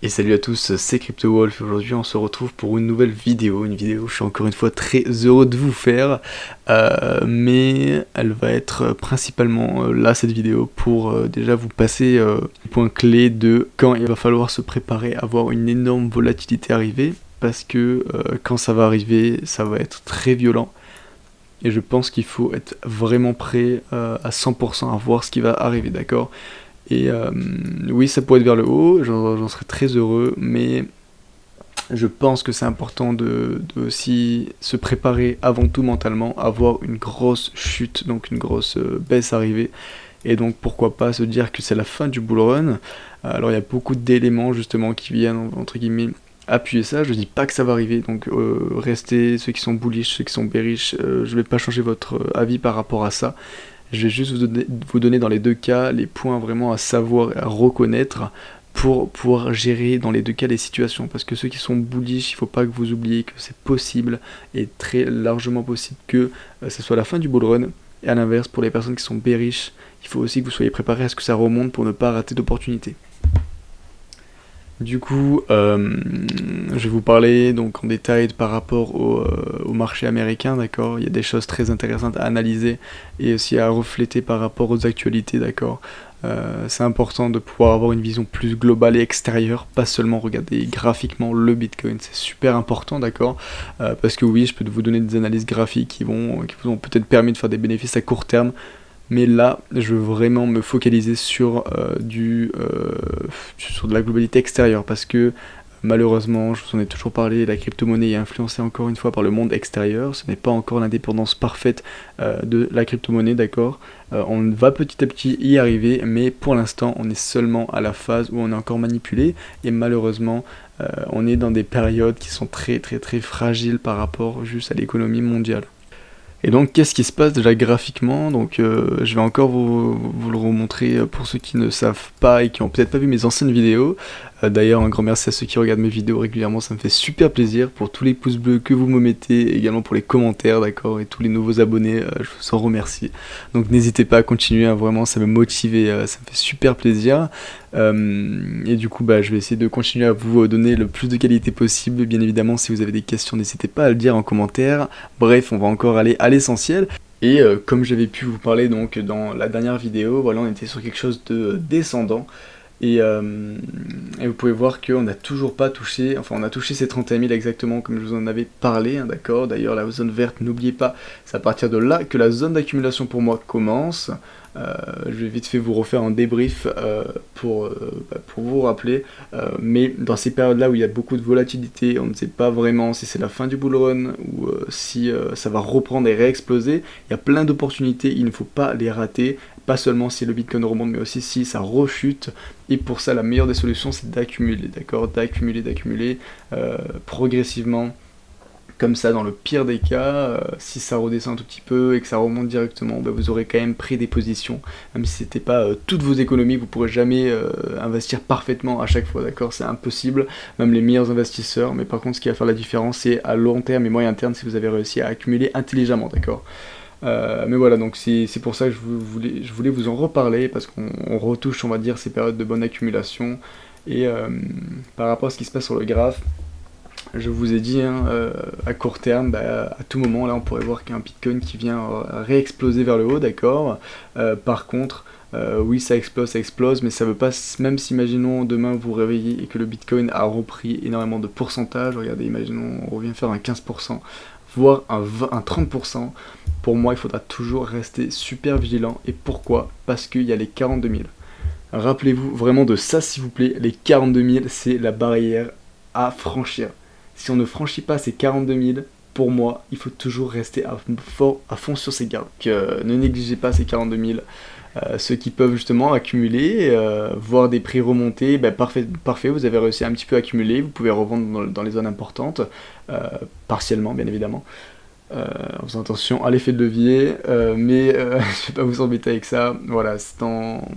Et salut à tous, c'est CryptoWolf. Aujourd'hui on se retrouve pour une nouvelle vidéo, que je suis encore une fois très heureux de vous faire, mais elle va être principalement là cette vidéo pour déjà vous passer les points clés de quand il va falloir se préparer à voir une énorme volatilité arriver, parce que quand ça va arriver, ça va être très violent. Et je pense qu'il faut être vraiment prêt à 100% à voir ce qui va arriver, d'accord? Et oui, ça pourrait être vers le haut, j'en serais très heureux, mais je pense que c'est important de aussi se préparer avant tout mentalement, avoir une grosse chute, donc une grosse baisse arrivée, et donc pourquoi pas se dire que c'est la fin du bull run. Alors il y a beaucoup d'éléments justement qui viennent, entre guillemets, appuyer ça. Je dis pas que ça va arriver, donc restez, ceux qui sont bullish, ceux qui sont bearish, je vais pas changer votre avis par rapport à ça. Je vais juste vous donner dans les deux cas les points vraiment à savoir et à reconnaître pour pouvoir gérer dans les deux cas les situations. Parce que ceux qui sont bullish, il ne faut pas que vous oubliez que c'est possible et très largement possible que ce soit la fin du bull run. Et à l'inverse, pour les personnes qui sont bearish, il faut aussi que vous soyez préparés à ce que ça remonte pour ne pas rater d'opportunités. Du coup, je vais vous parler donc en détail par rapport au marché américain, d'accord. Il y a des choses très intéressantes à analyser et aussi à refléter par rapport aux actualités, d'accord. C'est important de pouvoir avoir une vision plus globale et extérieure, pas seulement regarder graphiquement le Bitcoin, c'est super important, d'accord. Parce que oui, je peux vous donner des analyses graphiques qui vous ont peut-être permis de faire des bénéfices à court terme, mais là, je veux vraiment me focaliser sur, sur de la globalité extérieure, parce que malheureusement, je vous en ai toujours parlé, la crypto-monnaie est influencée encore une fois par le monde extérieur. Ce n'est pas encore l'indépendance parfaite de la crypto-monnaie, d'accord. On va petit à petit y arriver, mais pour l'instant, on est seulement à la phase où on est encore manipulé, et malheureusement, on est dans des périodes qui sont très très très fragiles par rapport juste à l'économie mondiale. Et donc, qu'est-ce qui se passe déjà graphiquement? Donc, je vais encore vous le remontrer pour ceux qui ne savent pas et qui ont peut-être pas vu mes anciennes vidéos. D'ailleurs, un grand merci à ceux qui regardent mes vidéos régulièrement, ça me fait super plaisir pour tous les pouces bleus que vous me mettez, également pour les commentaires, d'accord, et tous les nouveaux abonnés, je vous en remercie. Donc, n'hésitez pas à continuer, hein, vraiment, ça me motive et ça me fait super plaisir. Et du coup, je vais essayer de continuer à vous donner le plus de qualité possible. Bien évidemment, si vous avez des questions, n'hésitez pas à le dire en commentaire. Bref, on va encore aller à l'essentiel. Et comme j'avais pu vous parler donc dans la dernière vidéo, voilà, on était sur quelque chose de descendant. Et vous pouvez voir qu'on n'a toujours pas touché, enfin on a touché ces 31 000 exactement comme je vous en avais parlé, hein, d'accord. D'ailleurs la zone verte, n'oubliez pas, c'est à partir de là que la zone d'accumulation pour moi commence. Je vais vite fait vous refaire un débrief pour vous rappeler, mais dans ces périodes-là où il y a beaucoup de volatilité, on ne sait pas vraiment si c'est la fin du bull run ou si ça va reprendre et réexploser. Il y a plein d'opportunités, il ne faut pas les rater, pas seulement si le Bitcoin remonte, mais aussi si ça rechute. Et pour ça, la meilleure des solutions, c'est d'accumuler, d'accord, d'accumuler progressivement. Comme ça, dans le pire des cas, si ça redescend un tout petit peu et que ça remonte directement, vous aurez quand même pris des positions. Même si c'était pas toutes vos économies, vous pourrez jamais investir parfaitement à chaque fois, d'accord? C'est impossible, même les meilleurs investisseurs. Mais par contre, ce qui va faire la différence, c'est à long terme et moyen terme si vous avez réussi à accumuler intelligemment, d'accord? Mais voilà, donc c'est pour ça que je voulais vous en reparler, parce qu'on retouche, on va dire, ces périodes de bonne accumulation. Et par rapport à ce qui se passe sur le graphe, je vous ai dit, hein, à court terme, à tout moment, là, on pourrait voir qu'il y a un Bitcoin qui vient réexploser vers le haut, d'accord. Par contre, oui, ça explose, mais ça veut pas, même si, imaginons, demain, vous vous réveillez et que le Bitcoin a repris énormément de pourcentage, regardez, imaginons, on revient faire un 15%, voire un 30%, pour moi, il faudra toujours rester super vigilant. Et pourquoi? Parce qu'il y a les 42 000. Rappelez-vous vraiment de ça, s'il vous plaît, les 42 000, c'est la barrière à franchir. Si on ne franchit pas ces 42 000, pour moi, il faut toujours rester à fond sur ses gardes. Ne négligez pas ces 42 000. Ceux qui peuvent justement accumuler, voir des prix remonter, parfait, vous avez réussi à un petit peu accumuler, vous pouvez revendre dans les zones importantes, partiellement bien évidemment. En faisant attention à l'effet de levier, mais je ne vais pas vous embêter avec ça. Voilà, c'est dans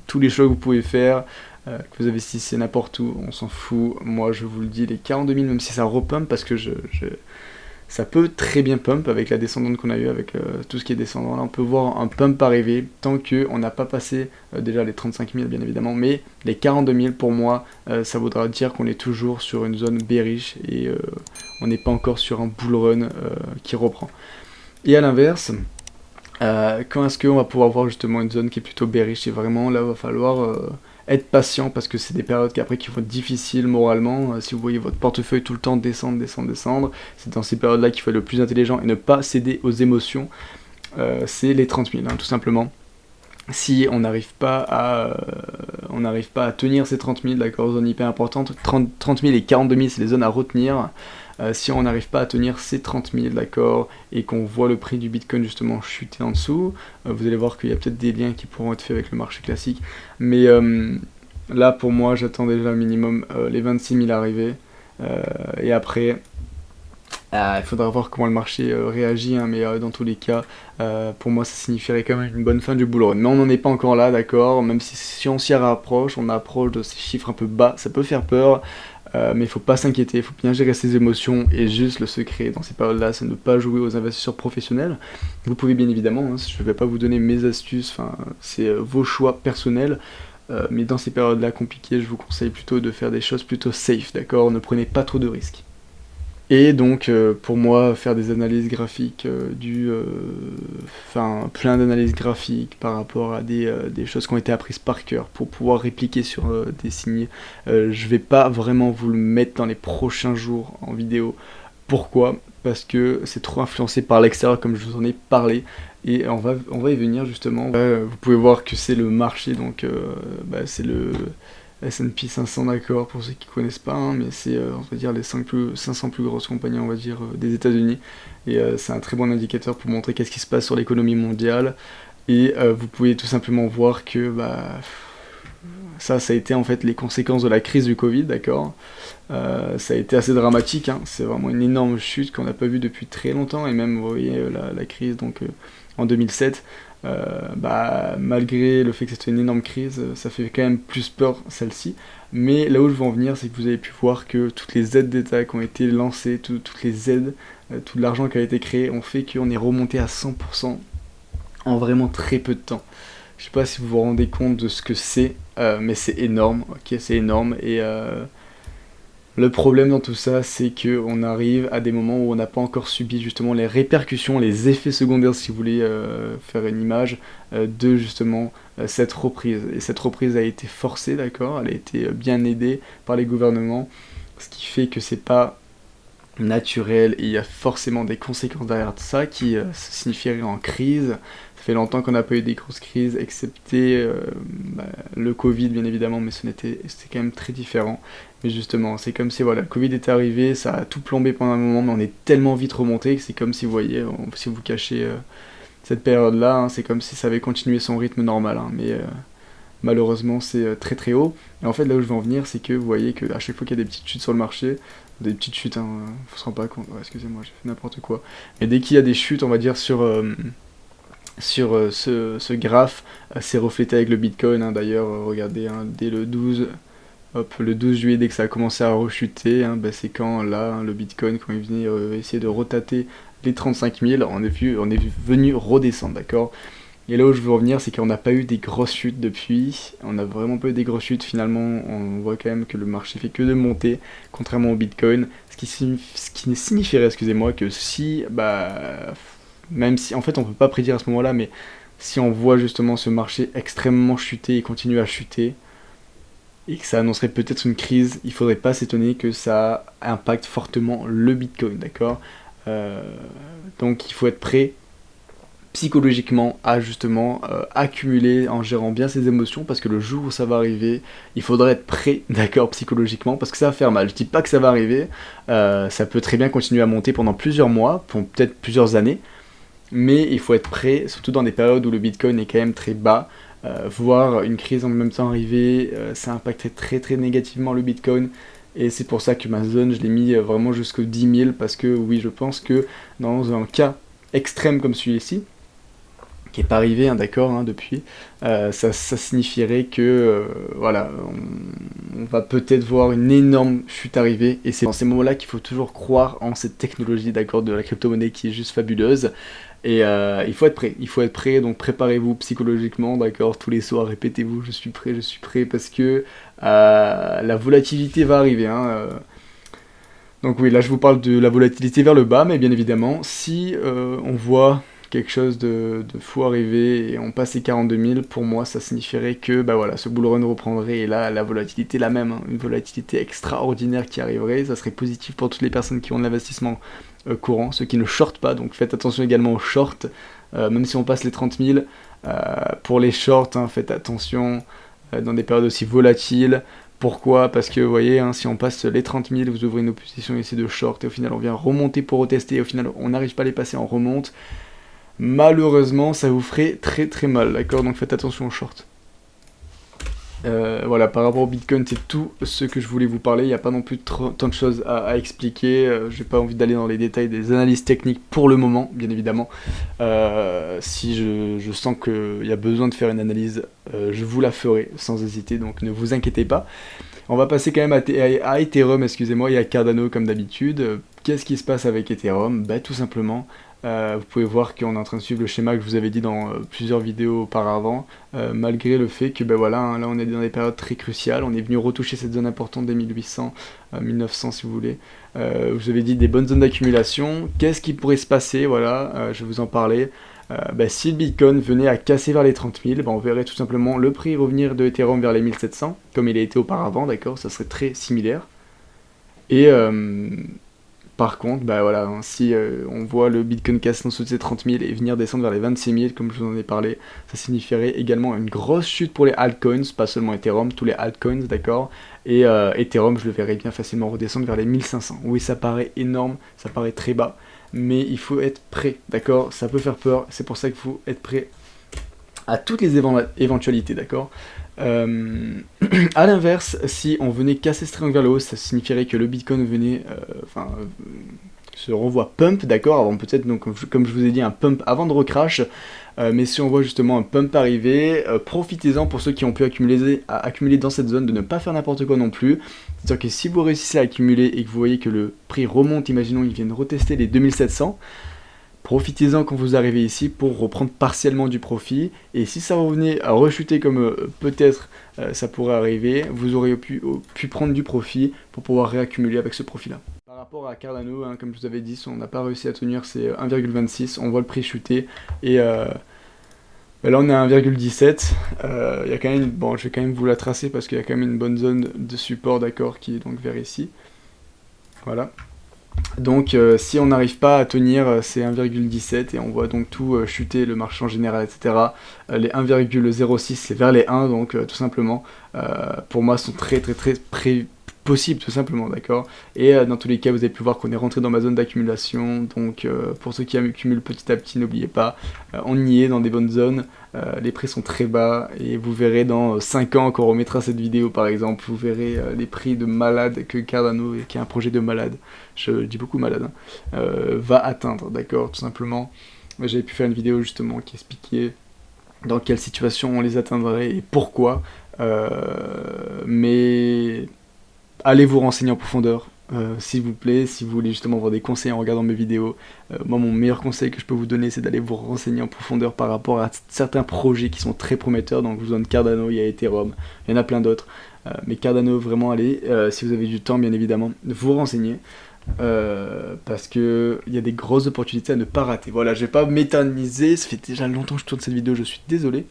tous les choix que vous pouvez faire. Que vous investissez n'importe où, on s'en fout. Moi, je vous le dis, les 42 000, même si ça repump, parce que ça peut très bien pump avec la descendante qu'on a eu, avec tout ce qui est descendant. Là, on peut voir un pump arriver tant qu'on n'a pas passé déjà les 35 000 bien évidemment, mais les 42 000 pour moi, ça voudra dire qu'on est toujours sur une zone bearish et on n'est pas encore sur un bull run qui reprend. Et à l'inverse, quand est-ce qu'on va pouvoir voir justement une zone qui est plutôt bearish? Et vraiment là, il va falloir être patient parce que c'est des périodes qu'après qui vont être difficiles moralement. Si vous voyez votre portefeuille tout le temps descendre, c'est dans ces périodes-là qu'il faut être le plus intelligent et ne pas céder aux émotions. C'est les 30 000, hein, tout simplement. Si on n'arrive pas à tenir ces 30 000, d'accord, zone hyper importante, 30 000 et 42 000 c'est les zones à retenir. Si on n'arrive pas à tenir ces 30 000, d'accord, et qu'on voit le prix du Bitcoin justement chuter en dessous, vous allez voir qu'il y a peut-être des liens qui pourront être faits avec le marché classique. Mais là, pour moi, j'attends déjà minimum les 26 000 arriver. Et après, il faudra voir comment le marché réagit, hein, mais dans tous les cas, pour moi, ça signifierait quand même une bonne fin du bull run. Mais on n'en est pas encore là, d'accord, même si on s'y rapproche, on approche de ces chiffres un peu bas, ça peut faire peur. Mais il faut pas s'inquiéter, il faut bien gérer ses émotions et juste le secret dans ces périodes-là, c'est ne pas jouer aux investisseurs professionnels. Vous pouvez bien évidemment, hein, je ne vais pas vous donner mes astuces, c'est vos choix personnels, mais dans ces périodes-là compliquées, je vous conseille plutôt de faire des choses plutôt safe, d'accord? Ne prenez pas trop de risques. Et donc, pour moi, faire des analyses graphiques, plein d'analyses graphiques par rapport à des choses qui ont été apprises par cœur pour pouvoir répliquer sur des signes. Je vais pas vraiment vous le mettre dans les prochains jours en vidéo. Pourquoi? Parce que c'est trop influencé par l'extérieur, comme je vous en ai parlé. Et on va y venir justement. Vous pouvez voir que c'est le marché, donc c'est le S&P 500, d'accord, pour ceux qui connaissent pas, hein, mais c'est on va dire les 500 plus grosses compagnies, on va dire, des États-Unis, et c'est un très bon indicateur pour montrer qu'est-ce qui se passe sur l'économie mondiale. Et vous pouvez tout simplement voir que ça a été en fait les conséquences de la crise du Covid, d'accord. Ça a été assez dramatique, hein, c'est vraiment une énorme chute qu'on n'a pas vue depuis très longtemps, et même vous voyez la crise donc en 2007. Malgré le fait que c'était une énorme crise, ça fait quand même plus peur celle-ci. Mais là où je veux en venir, c'est que vous avez pu voir que toutes les aides d'État qui ont été lancées, toutes les aides, tout l'argent qui a été créé, ont fait qu'on est remonté à 100% en vraiment très peu de temps. Je sais pas si vous vous rendez compte de ce que c'est, mais c'est énorme, ok, c'est énorme. Et le problème dans tout ça, c'est qu'on arrive à des moments où on n'a pas encore subi justement les répercussions, les effets secondaires, si vous voulez faire une image, de justement cette reprise. Et cette reprise a été forcée, d'accord, elle a été bien aidée par les gouvernements, ce qui fait que c'est pas naturel et il y a forcément des conséquences derrière ça qui se signifieraient en crise. Ça fait longtemps qu'on n'a pas eu des grosses crises, excepté le Covid bien évidemment, mais c'était quand même très différent. Mais justement, c'est comme si voilà, le Covid est arrivé, ça a tout plombé pendant un moment, mais on est tellement vite remonté que c'est comme si vous voyez, si vous cachez cette période-là, hein, c'est comme si ça avait continué son rythme normal, hein, mais malheureusement c'est très très haut. Et en fait là où je veux en venir, c'est que vous voyez qu'à chaque fois qu'il y a des petites chutes sur le marché, des petites chutes, hein, faut se rendre pas compte, ouais, excusez-moi, j'ai fait n'importe quoi. Mais dès qu'il y a des chutes, on va dire sur ce graphe, c'est reflété avec le Bitcoin, hein, d'ailleurs, regardez, hein, dès le 12 juillet, dès que ça a commencé à rechuter, hein, c'est quand là, hein, le Bitcoin, quand il venait essayer de retater les 35 000, on est venu redescendre, d'accord. Et là où je veux revenir, c'est qu'on n'a pas eu des grosses chutes depuis, on n'a vraiment pas eu des grosses chutes, finalement, on voit quand même que le marché fait que de monter, contrairement au Bitcoin, ce qui signifierait, excusez-moi, que si, même si, en fait, on peut pas prédire à ce moment-là, mais si on voit justement ce marché extrêmement chuter et continuer à chuter, et que ça annoncerait peut-être une crise, il faudrait pas s'étonner que ça impacte fortement le Bitcoin, d'accord. Donc il faut être prêt psychologiquement à justement accumuler en gérant bien ses émotions, parce que le jour où ça va arriver, il faudrait être prêt, d'accord, psychologiquement, parce que ça va faire mal. Je dis pas que ça va arriver, ça peut très bien continuer à monter pendant plusieurs mois, pour peut-être plusieurs années, mais il faut être prêt, surtout dans des périodes où le Bitcoin est quand même très bas. Voir une crise en même temps arriver, ça impacterait très très négativement le Bitcoin, et c'est pour ça que ma zone, je l'ai mis vraiment jusqu'aux 10 000, parce que oui, je pense que dans un cas extrême comme celui-ci, qui est pas arrivé, hein, d'accord, hein, depuis, ça signifierait que voilà, on va peut-être voir une énorme chute arriver, et c'est dans ces moments-là qu'il faut toujours croire en cette technologie, d'accord, de la crypto-monnaie qui est juste fabuleuse. Et il faut être prêt, donc préparez-vous psychologiquement, d'accord, tous les soirs, répétez-vous, je suis prêt, parce que la volatilité va arriver, hein. Donc oui, là je vous parle de la volatilité vers le bas, mais bien évidemment, si on voit quelque chose de fou arriver et on passe les 42 000, pour moi ça signifierait que bah voilà, ce bull run reprendrait, et là la volatilité est la même, hein, une volatilité extraordinaire qui arriverait, ça serait positif pour toutes les personnes qui ont de l'investissement courant, ceux qui ne shortent pas, donc faites attention également aux shorts, même si on passe les 30 000, pour les shorts, hein, faites attention dans des périodes aussi volatiles. Pourquoi? Parce que vous voyez, hein, si on passe les 30 000, vous ouvrez une position ici de short, et au final on vient remonter pour retester, et au final on n'arrive pas à les passer, on remonte. Malheureusement, ça vous ferait très très mal, d'accord? Donc faites attention aux shorts. Voilà, par rapport au Bitcoin, c'est tout ce que je voulais vous parler. Il n'y a pas non plus tant de choses à expliquer. J'ai pas envie d'aller dans les détails des analyses techniques pour le moment, bien évidemment. Si je sens qu'il y a besoin de faire une analyse, je vous la ferai sans hésiter, donc ne vous inquiétez pas. On va passer quand même à Ethereum, excusez-moi, et à Cardano comme d'habitude. Qu'est-ce qui se passe avec Ethereum? Bah tout simplement, vous pouvez voir qu'on est en train de suivre le schéma que je vous avais dit dans plusieurs vidéos auparavant, malgré le fait que ben voilà, hein, là on est dans des périodes très cruciales, on est venu retoucher cette zone importante des 1800, 1900 si vous voulez. Je vous avais dit des bonnes zones d'accumulation. Qu'est-ce qui pourrait se passer? Voilà, je vais vous en parler. Si le Bitcoin venait à casser vers les 30 000, on verrait tout simplement le prix revenir de Ethereum vers les 1700, comme il a été auparavant, d'accord, ça serait très similaire. Et par contre, bah voilà, hein, si on voit le Bitcoin casser en dessous de ces 30 000 et venir descendre vers les 26 000, comme je vous en ai parlé, ça signifierait également une grosse chute pour les altcoins, pas seulement Ethereum, tous les altcoins, d'accord. Et Ethereum, je le verrais bien facilement redescendre vers les 1500. Oui, ça paraît énorme, ça paraît très bas, mais il faut être prêt, d'accord. Ça peut faire peur, c'est pour ça qu'il faut être prêt à toutes les éventualités, d'accord. À l'inverse, si on venait casser ce triangle vers le haut, ça signifierait que le Bitcoin venait, se renvoie pump, d'accord, avant peut-être, donc comme je vous ai dit, un pump avant de recrash, mais si on voit justement un pump arriver, profitez-en pour ceux qui ont pu accumuler dans cette zone, de ne pas faire n'importe quoi non plus. C'est-à-dire que si vous réussissez à accumuler et que vous voyez que le prix remonte, imaginons ils viennent retester les 2700, profitez-en quand vous arrivez ici pour reprendre partiellement du profit, et si ça revenait à rechuter comme peut-être ça pourrait arriver, vous auriez pu prendre du profit pour pouvoir réaccumuler avec ce profit-là. Par rapport à Cardano, hein, comme je vous avais dit, on n'a pas réussi à tenir ces 1,26, on voit le prix chuter, et là on est à 1,17, il y a quand même, bon je vais quand même vous la tracer parce qu'il y a quand même une bonne zone de support, d'accord, qui est donc vers ici, voilà. Donc si on n'arrive pas à tenir ces 1,17 et on voit donc tout chuter, le marché en général, etc., les 1,06 c'est vers les 1, donc tout simplement, pour moi sont très possibles tout simplement, d'accord. Et dans tous les cas vous avez pu voir qu'on est rentré dans ma zone d'accumulation, donc pour ceux qui accumulent petit à petit, n'oubliez pas, on y est dans des bonnes zones, les prix sont très bas, et vous verrez dans 5 ans quand on remettra cette vidéo par exemple, vous verrez les prix de malade que Cardano, qui est un projet de malade, je dis beaucoup malade, hein, va atteindre, d'accord, tout simplement. J'avais pu faire une vidéo justement qui expliquait dans quelle situation on les atteindrait et pourquoi, mais allez vous renseigner en profondeur, s'il vous plaît, si vous voulez justement avoir des conseils en regardant mes vidéos. Moi mon meilleur conseil que je peux vous donner, c'est d'aller vous renseigner en profondeur par rapport à certains projets qui sont très prometteurs. Donc je vous donne Cardano, il y a Ethereum, il y en a plein d'autres, mais Cardano, vraiment allez, si vous avez du temps bien évidemment, vous renseigner, parce que il y a des grosses opportunités à ne pas rater. Voilà, je vais pas m'éterniser, ça fait déjà longtemps que je tourne cette vidéo, je suis désolé.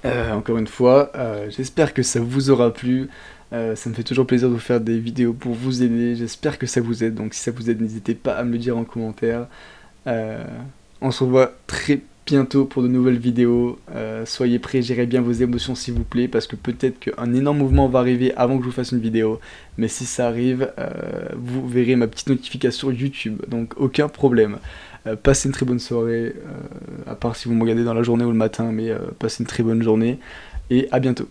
Encore une fois, j'espère que ça vous aura plu. Ça me fait toujours plaisir de vous faire des vidéos pour vous aider, j'espère que ça vous aide, donc si ça vous aide, n'hésitez pas à me le dire en commentaire. On se revoit très bientôt pour de nouvelles vidéos, soyez prêts, gérez bien vos émotions s'il vous plaît, parce que peut-être qu'un énorme mouvement va arriver avant que je vous fasse une vidéo, mais si ça arrive, vous verrez ma petite notification YouTube, donc aucun problème. Passez une très bonne soirée, à part si vous me regardez dans la journée ou le matin, mais passez une très bonne journée, et à bientôt.